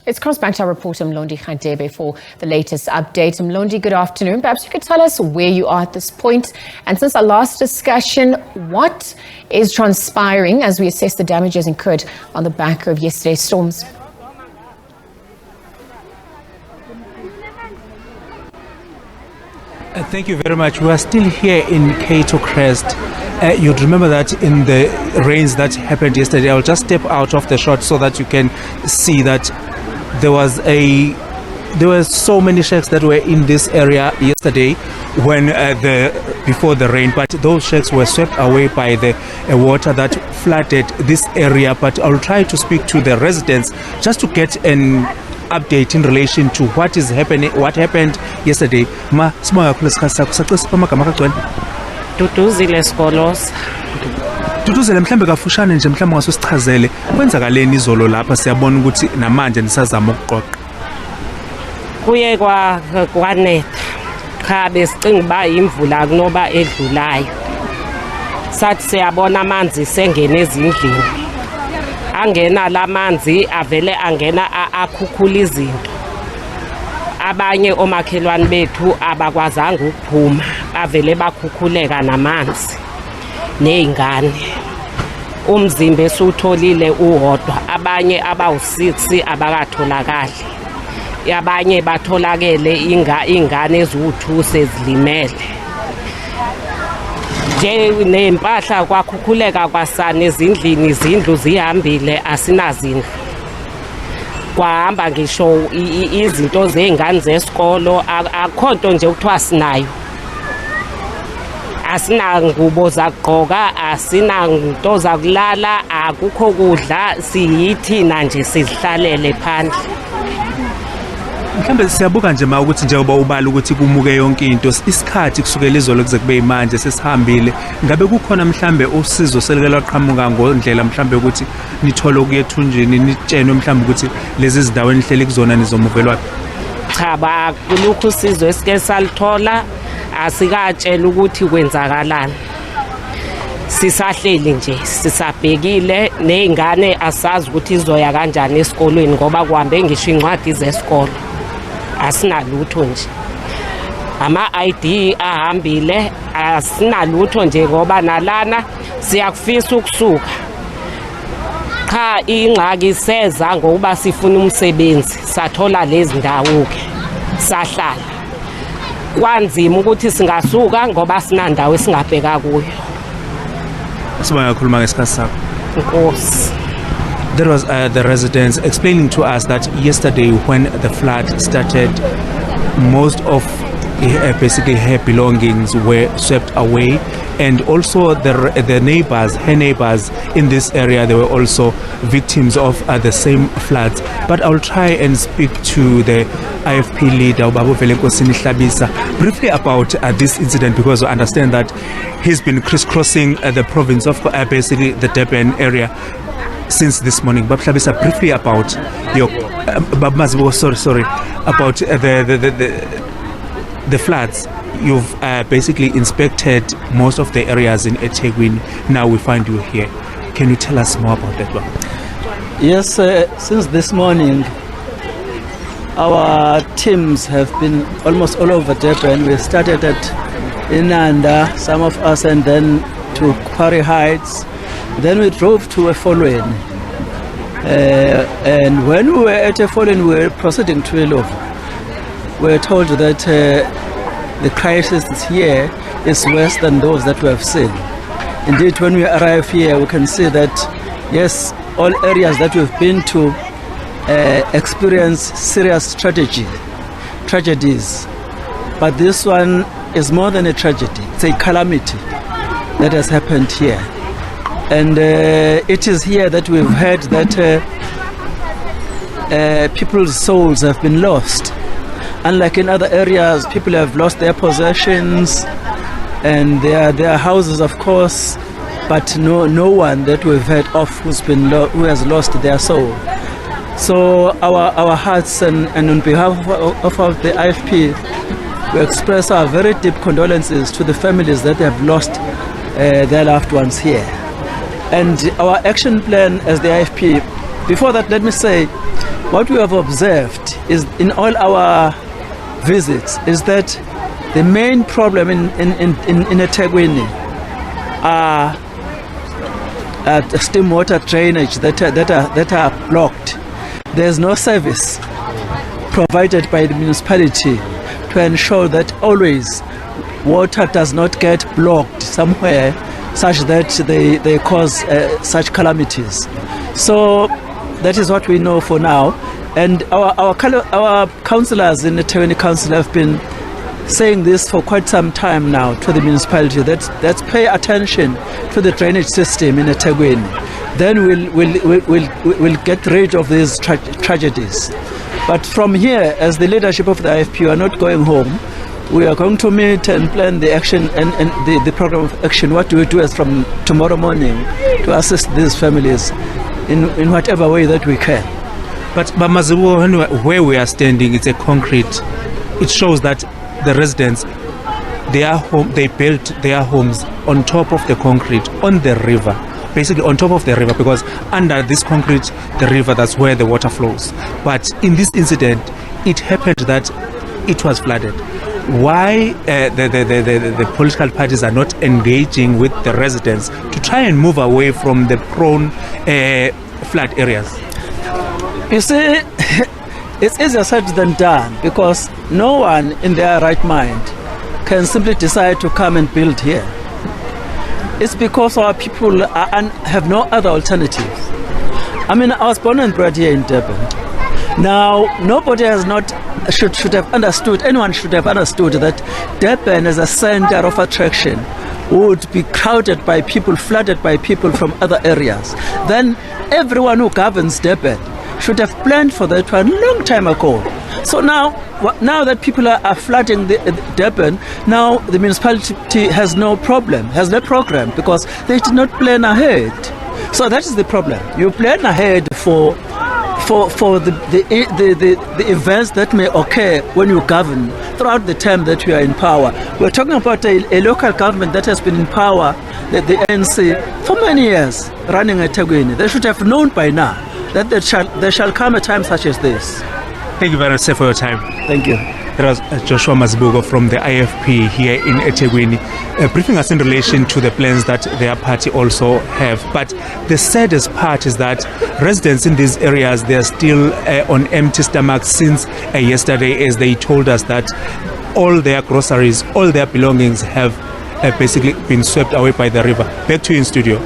It's crossed back to our reporter Mlondi Radebe for the latest update. Mlondi, good afternoon. Perhaps you could tell us where you are at this point. And since our last discussion, what is transpiring as we assess the damages incurred on the back of yesterday's storms? Thank you very much. We are still here in Cato Crest. You'd remember that in the rains that happened yesterday. I'll just step out of the shot so that you can see that there were so many shacks that were in this area yesterday when before the rain, but those shacks were swept away by the water that flooded this area. But I'll try to speak to the residents just to get an update in relation to what happened yesterday. Duduzile Skolos. Duduzile mhlambe kafushane nje mhlambe ngasusichazele kwenzakaleni izolo lapha siyabona ukuthi namanje nisazama ukuqoqa. Kuye kwanetha. Cha besicinga ba imvula kunoba edlulayo. Sathi siyabona amanzi sengena ezindlini. Angena lamanzi avele angena akhukhula izinto. Abanye omakhelwane bethu abakwazanga ukuphuma bavele bakhukhuleka namanzi nezingane. Umzimba esutholile uhodwa, abanye abawu6 abakatholakali. Abanye batholakele ingane eziwu2 sezilimele. Nje nempahla kwakhukhuleka kwasana ezindlini, izindlu zihambile asinazindlu. Kwahamba ngisho izinto zezingane zesikolo akho nto nje ukuthiwa sinayo. Asinangubo zakugqoka, asinanto zakulala, akukho kudla, siyithina nje sizihlalele phandle. Mhlambe siyabuka nje ukuthi njengoba ubala ukuthi kumuke yonke into, isikhathi kusukela izolo kuze kube manje sesihambile. Ngabe kukhona mhlambe usizo selike lwaqhamuka ngondlela mhlambe ukuthi nithola ukuyethunjini nitshenwe mhlambe ukuthi lezi zindawo enihleli kuzona nizomuvelwa? Cha ba kulukho usizo esike salithola, asikatshela ukuthi kwenzakalani. Sisahleli nje sisabhekile nezingane asazi ukuthi izoya kanjani esikolweni ngoba kuhambe ngisho incwadi zesikolo. Asinalutho nje. Ama-ID ahambile, asinalutho nje ngoba nalana siyakufisa ukusuka. Cha ingxaki seza ngoba sifuna umsebenzi, sathola lezi ndawo ke. Sahlala. Kwanzima ukuthi singasuka ngoba sinandawo esingabheka kuyo. Sibayakhuluma ngesikhathi sakho. Inkosi. There was the residents explaining to us that yesterday when the flood started, most of basically her belongings were swept away, and also the neighbors, her neighbors in this area, they were also victims of the same floods. But I'll try and speak to the IFP leader, Babu Velenkosini Hlabisa, briefly about this incident, because I understand that he's been crisscrossing the province of basically the Durban area since this morning. But Hlabisa, briefly about your about the floods. You've basically inspected most of the areas in eThekwini. Now we find you here. Can you tell us more about that one? Yes, since this morning, our teams have been almost all over Durban. We started at Inanda, some of us, and then to Quarry Heights. Then we drove to a following. And when we were at a following, we were proceeding to Ilova. We were told that the crisis here is worse than those that we have seen. Indeed, when we arrive here, we can see that, yes, all areas that we've been to experience serious tragedies. But this one is more than a tragedy. It's a calamity that has happened here. And it is here that we've heard that people's souls have been lost. Unlike in other areas, people have lost their possessions and their houses, of course, but no one that we've heard of who has lost their soul. So our hearts and on behalf of the IFP, we express our very deep condolences to the families that have lost their loved ones here. And our action plan as the IFP, before that, let me say, what we have observed is in all our visits is that the main problem in eThekwini are steam water drainage that are blocked. There's no service provided by the municipality to ensure that always water does not get blocked somewhere such that they cause such calamities. So that is what we know for now. And our councillors in the eThekwini Council have been saying this for quite some time now to the municipality, that let's pay attention to the drainage system in eThekwini. Then we'll get rid of these tragedies. But from here, as the leadership of the IFP are not going home, we are going to meet and plan the action and the program of action. What do we do as from tomorrow morning to assist these families in whatever way that we can. But Mazibu, where we are standing, it's a concrete. It shows that the residents, they built their homes on top of the concrete, on the river, basically on top of the river, because under this concrete, the river, that's where the water flows. But in this incident, it happened that it was flooded. Why the political parties are not engaging with the residents to try and move away from the prone flood areas? You see, it's easier said than done, because no one in their right mind can simply decide to come and build here. It's because our people have no other alternative. I mean, I was born and bred here in Durban. Now, nobody should have understood, anyone should have understood that Durban as a center of attraction would be crowded by people, flooded by people from other areas. Then everyone who governs Durban should have planned for that one a long time ago. So now that people are flooding the Durban, now the municipality has no problem, has no program, because they did not plan ahead. So that is the problem. You plan ahead for the events that may occur when you govern throughout the term that you are in power. We're talking about a local government that has been in power, the ANC, for many years, running eThekwini. They should have known by now that there shall come a time such as this. Thank you very much, sir, for your time. Thank you. That was Joshua Mazibuko from the IFP here in eThekwini, briefing us in relation to the plans that their party also have. But the saddest part is that residents in these areas, they are still on empty stomachs since yesterday, as they told us that all their groceries, all their belongings have basically been swept away by the river. Back to you in studio.